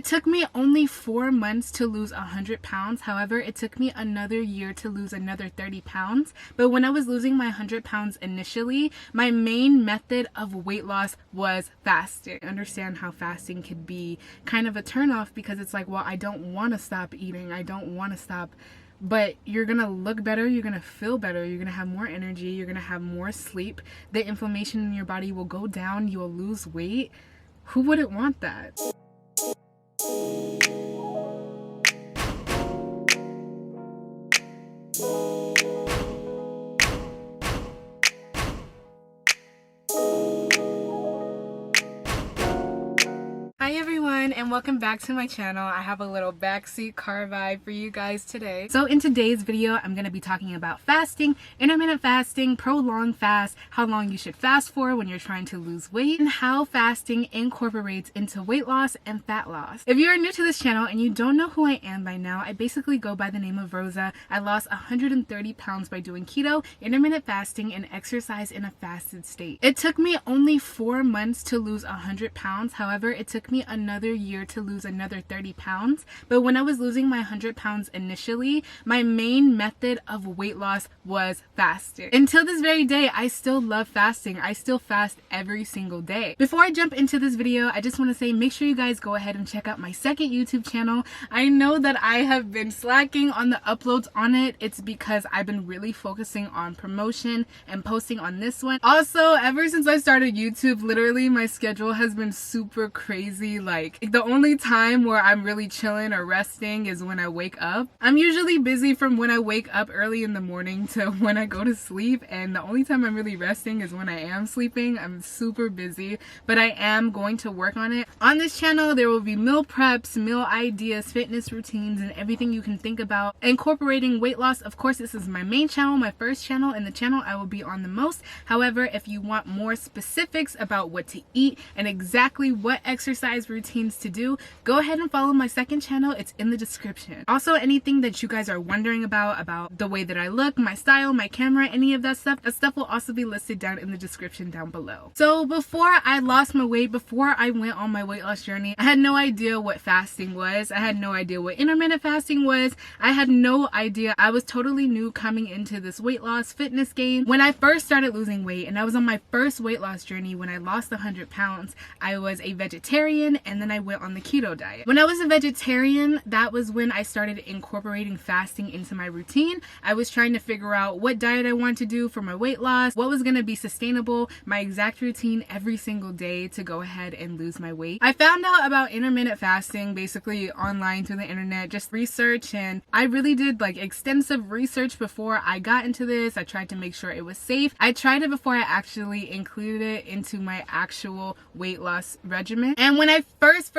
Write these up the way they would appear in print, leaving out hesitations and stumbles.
took me only 4 months to lose 100 pounds. However, it took me another year to lose another 30 pounds. But when I was losing my 100 pounds initially, my main method of weight loss was fasting. I understand how fasting could be kind of a turnoff because it's like, well, I don't want to stop eating. I don't want to stop. But you're gonna look better, you're gonna feel better, you're gonna have more energy, you're gonna have more sleep, the inflammation in your body will go down, you will lose weight. Who wouldn't want that? Hi everyone, and welcome back to my channel. I have a little backseat car vibe for you guys today. So in today's video, I'm going to be talking about fasting, intermittent fasting, prolonged fast, how long you should fast for when you're trying to lose weight, and how fasting incorporates into weight loss and fat loss. If you are new to this channel and you don't know who I am by now, I basically go by the name of Rosa. I lost 130 pounds by doing keto, intermittent fasting, and exercise in a fasted state. It took me only 4 months to lose 100 pounds. However, it took me another year to lose another 30 pounds. But when I was losing my 100 pounds initially, my main method of weight loss was fasting. Until this very day, I still love fasting. I still fast every single day. Before I jump into this video, I just want to say make sure you guys go ahead and check out my second YouTube channel. I know that I have been slacking on the uploads on it. It's because I've been really focusing on promotion and posting on this one. Also, ever since I started YouTube, literally my schedule has been super crazy. Like, the only time where I'm really chilling or resting is when I wake up. I'm usually busy from when I wake up early in the morning to when I go to sleep, and the only time I'm really resting is when I am sleeping. I'm super busy, but I am going to work on it. On this channel, there will be meal preps, meal ideas, fitness routines, and everything you can think about incorporating weight loss. Of course, this is my main channel, my first channel, and the channel I will be on the most. However, if you want more specifics about what to eat and exactly what exercise routines to do, go ahead and follow my second channel. It's in the description. Also, anything that you guys are wondering about the way that I look, my style, my camera, any of that stuff will also be listed down in the description down below. So before I lost my weight, before I went on my weight loss journey, I had no idea what fasting was. I had no idea what intermittent fasting was. I had no idea. I was totally new coming into this weight loss fitness game. When I first started losing weight and I was on my first weight loss journey, when I lost 100 pounds, I was a vegetarian, and then I went on the keto diet. When I was a vegetarian, that was when I started incorporating fasting into my routine. I was trying to figure out what diet I wanted to do for my weight loss, what was going to be sustainable, my exact routine every single day to go ahead and lose my weight. I found out about intermittent fasting basically online through the internet, just research, and I really did like extensive research before I got into this. I tried to make sure it was safe. I tried it before I actually included it into my actual weight loss regimen. And when I first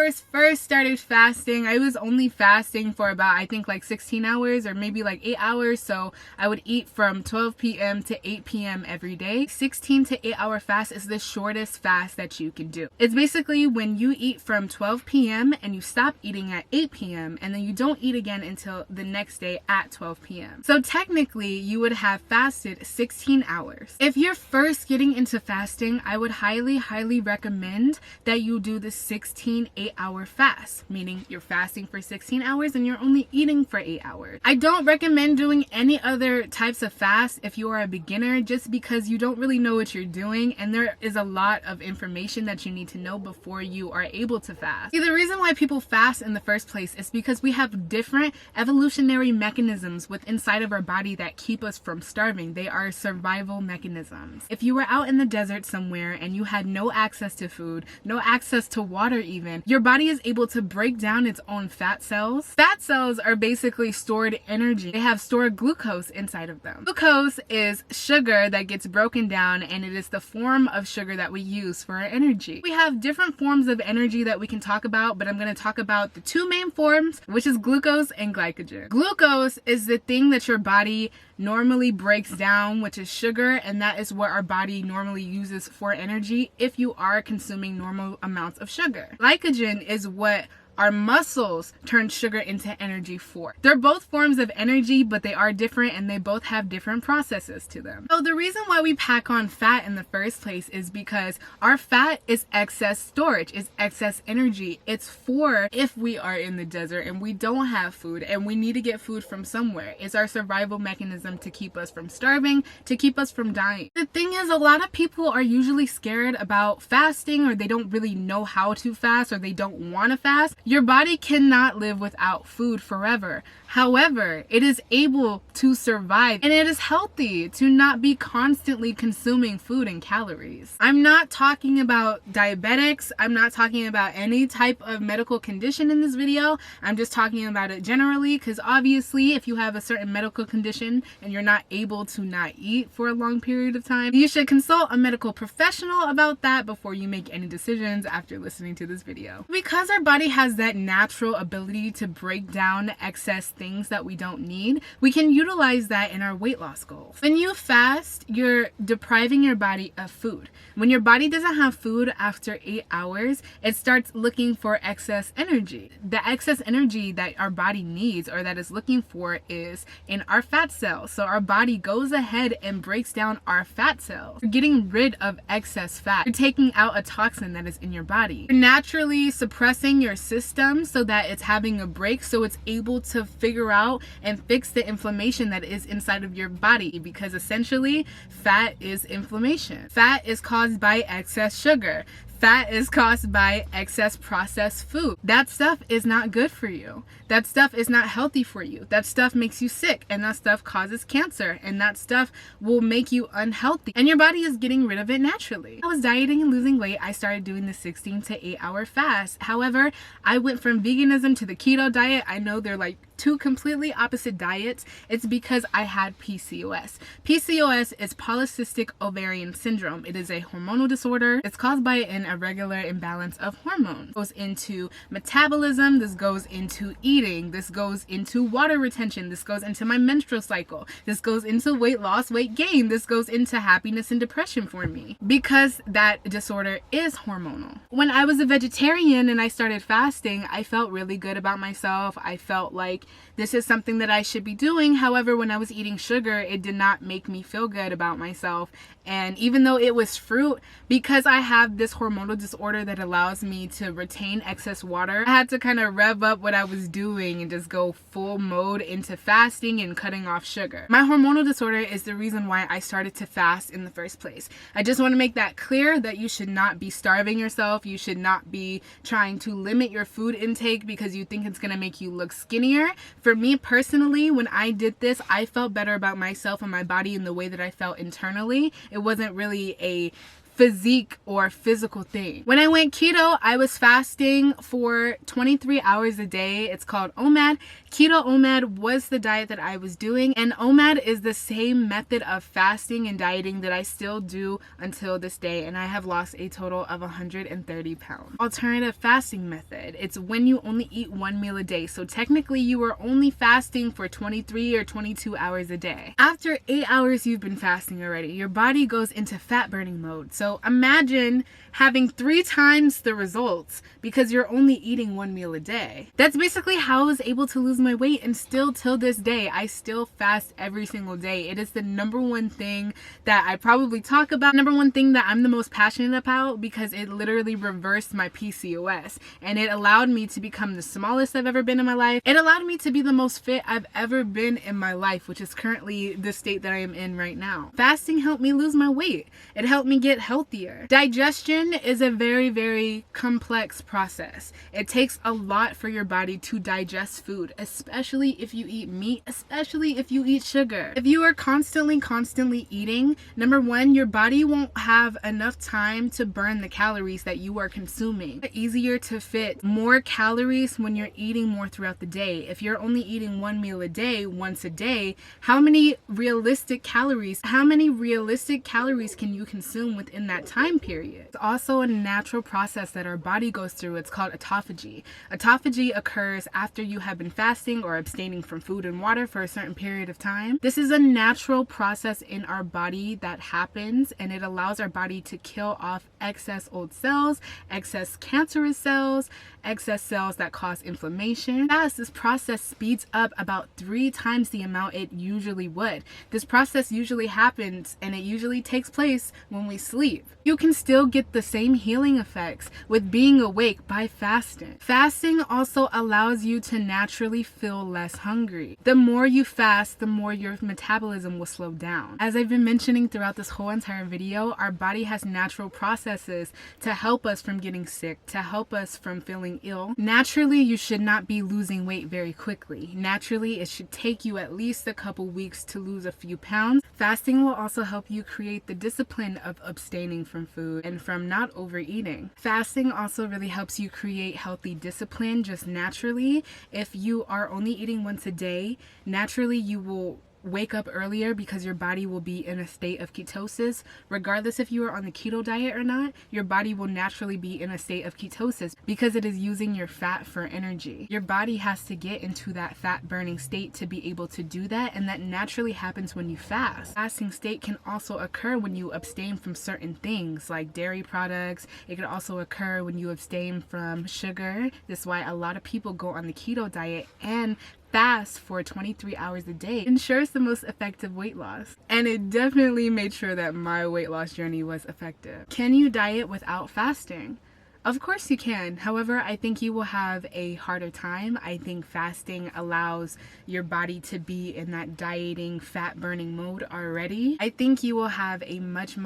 started fasting, I was only fasting for about, I think, like 16 hours or maybe like 8 hours. So I would eat from 12 p.m. to 8 p.m. every day. 16 to 8 hour fast is the shortest fast that you can do. It's basically when you eat from 12 p.m. and you stop eating at 8 p.m. and then you don't eat again until the next day at 12 p.m. So technically you would have fasted 16 hours. If you're first getting into fasting, I would highly recommend that you do the 16 8-hour fast, meaning you're fasting for 16 hours and you're only eating for 8 hours. I don't recommend doing any other types of fast if you are a beginner, just because you don't really know what you're doing and there is a lot of information that you need to know before you are able to fast. See, the reason why people fast in the first place is because we have different evolutionary mechanisms within inside of our body that keep us from starving. They are survival mechanisms. If you were out in the desert somewhere and you had no access to food, no access to water even, your body is able to break down its own fat cells. Fat cells are basically stored energy. They have stored glucose inside of them. Glucose is sugar that gets broken down, and it is the form of sugar that we use for our energy. We have different forms of energy that we can talk about, but I'm going to talk about the two main forms, which is glucose and glycogen. Glucose is the thing that your body normally breaks down, which is sugar, and that is what our body normally uses for energy if you are consuming normal amounts of sugar. Glycogen is what our muscles turn sugar into energy for. They're both forms of energy, but they are different and they both have different processes to them. So the reason why we pack on fat in the first place is because our fat is excess storage, is excess energy. It's for if we are in the desert and we don't have food and we need to get food from somewhere. It's our survival mechanism to keep us from starving, to keep us from dying. The thing is, a lot of people are usually scared about fasting, or they don't really know how to fast, or they don't want to fast. Your body cannot live without food forever. However, it is able to survive, and it is healthy to not be constantly consuming food and calories. I'm not talking about diabetics. I'm not talking about any type of medical condition in this video. I'm just talking about it generally, because obviously if you have a certain medical condition and you're not able to not eat for a long period of time, you should consult a medical professional about that before you make any decisions after listening to this video. Because our body has that natural ability to break down excess things that we don't need, we can utilize that in our weight loss goals. When you fast, you're depriving your body of food. When your body doesn't have food after 8 hours, it starts looking for excess energy. The excess energy that our body needs, or that is looking for, is in our fat cells. So our body goes ahead and breaks down our fat cells. You're getting rid of excess fat. You're taking out a toxin that is in your body. You're naturally suppressing your system so that it's having a break, so it's able to figure out and fix the inflammation that is inside of your body, because essentially fat is inflammation. Fat is caused by excess sugar. Fat is caused by excess processed food. That stuff is not good for you. That stuff is not healthy for you. That stuff makes you sick, and that stuff causes cancer, and that stuff will make you unhealthy, and your body is getting rid of it naturally. I was dieting and losing weight. I started doing the 16 to 8 hour fast. However, I went from veganism to the keto diet. I know they're like two completely opposite diets. It's because I had PCOS. PCOS is polycystic ovarian syndrome. It is a hormonal disorder. It's caused by an irregular imbalance of hormones. It goes into metabolism. This goes into eating. This goes into water retention. This goes into my menstrual cycle. This goes into weight loss, weight gain. This goes into happiness and depression for me, because that disorder is hormonal. When I was a vegetarian and I started fasting, I felt really good about myself. I felt like this is something that I should be doing. However, when I was eating sugar, it did not make me feel good about myself. And even though it was fruit, because I have this hormonal disorder that allows me to retain excess water, I had to kind of rev up what I was doing and just go full mode into fasting and cutting off sugar. My hormonal disorder is the reason why I started to fast in the first place. I just want to make that clear, that you should not be starving yourself. You should not be trying to limit your food intake because you think it's going to make you look skinnier. For me personally, when I did this, I felt better about myself and my body in the way that I felt internally. It wasn't really a physique or physical thing. When I went keto, I was fasting for 23 hours a day. It's called OMAD. Keto OMAD was the diet that I was doing, and OMAD is the same method of fasting and dieting that I still do until this day, and I have lost a total of 130 pounds. Alternative fasting method. It's when you only eat one meal a day. So technically you are only fasting for 23 or 22 hours a day. After 8 hours you've been fasting already, your body goes into fat burning mode. So imagine having 3 times the results because you're only eating one meal a day. That's basically how I was able to lose my weight, and still till this day, I still fast every single day. It is the number one thing that I probably talk about, number one thing that I'm the most passionate about, because it literally reversed my PCOS, and it allowed me to become the smallest I've ever been in my life. It allowed me to be the most fit I've ever been in my life, which is currently the state that I am in right now. Fasting helped me lose my weight. It helped me get healthier. Digestion is a very, very complex process. It takes a lot for your body to digest food, especially if you eat meat, especially if you eat sugar. If you are constantly eating, number one, your body won't have enough time to burn the calories that you are consuming. It's easier to fit more calories when you're eating more throughout the day. If you're only eating one meal a day, once a day, how many realistic calories can you consume within in that time period. It's also a natural process that our body goes through. It's called autophagy. Autophagy occurs after you have been fasting or abstaining from food and water for a certain period of time. This is a natural process in our body that happens, and it allows our body to kill off excess old cells, excess cancerous cells, excess cells that cause inflammation. As this process speeds up about 3 times the amount it usually would. This process usually happens, and it usually takes place when we sleep. You can still get the same healing effects with being awake by fasting. Fasting also allows you to naturally feel less hungry. The more you fast, the more your metabolism will slow down. As I've been mentioning throughout this whole entire video, our body has natural processes to help us from getting sick, to help us from feeling ill. Naturally, you should not be losing weight very quickly. Naturally, it should take you at least a couple weeks to lose a few pounds. Fasting will also help you create the discipline of abstaining from food and from not overeating. Fasting also really helps you create healthy discipline just naturally. If you are only eating once a day, naturally you will wake up earlier because your body will be in a state of ketosis. Regardless if you are on the keto diet or not, your body will naturally be in a state of ketosis because it is using your fat for energy. Your body has to get into that fat burning state to be able to do that, and that naturally happens when you fast. Fasting state can also occur when you abstain from certain things like dairy products. It can also occur when you abstain from sugar. This is why a lot of people go on the keto diet and fast for 23 hours a day. It ensures the most effective weight loss. And it definitely made sure that my weight loss journey was effective. Can you diet without fasting? Of course you can. However, I think you will have a harder time. I think fasting allows your body to be in that dieting, fat burning mode already. I think you will have a much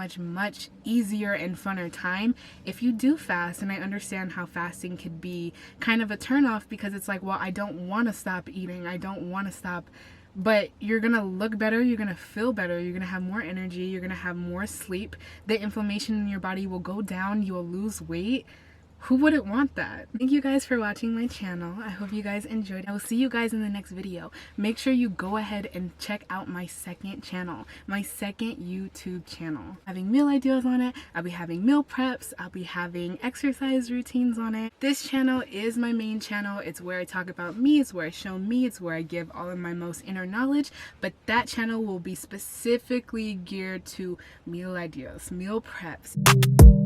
easier and funner time if you do fast. And I understand how fasting could be kind of a turnoff because it's like, well, I don't want to stop eating. I don't want to stop. But you're gonna look better, you're gonna feel better, you're gonna have more energy, you're gonna have more sleep, the inflammation in your body will go down, you will lose weight. Who wouldn't want that? Thank you guys for watching my channel. I hope you guys enjoyed. I will see you guys in the next video. Make sure you go ahead and check out my second channel, my second YouTube channel. Having meal ideas on it, I'll be having meal preps, I'll be having exercise routines on it. This channel is my main channel. It's where I talk about me, it's where I show me, it's where I give all of my most inner knowledge, but that channel will be specifically geared to meal ideas, meal preps.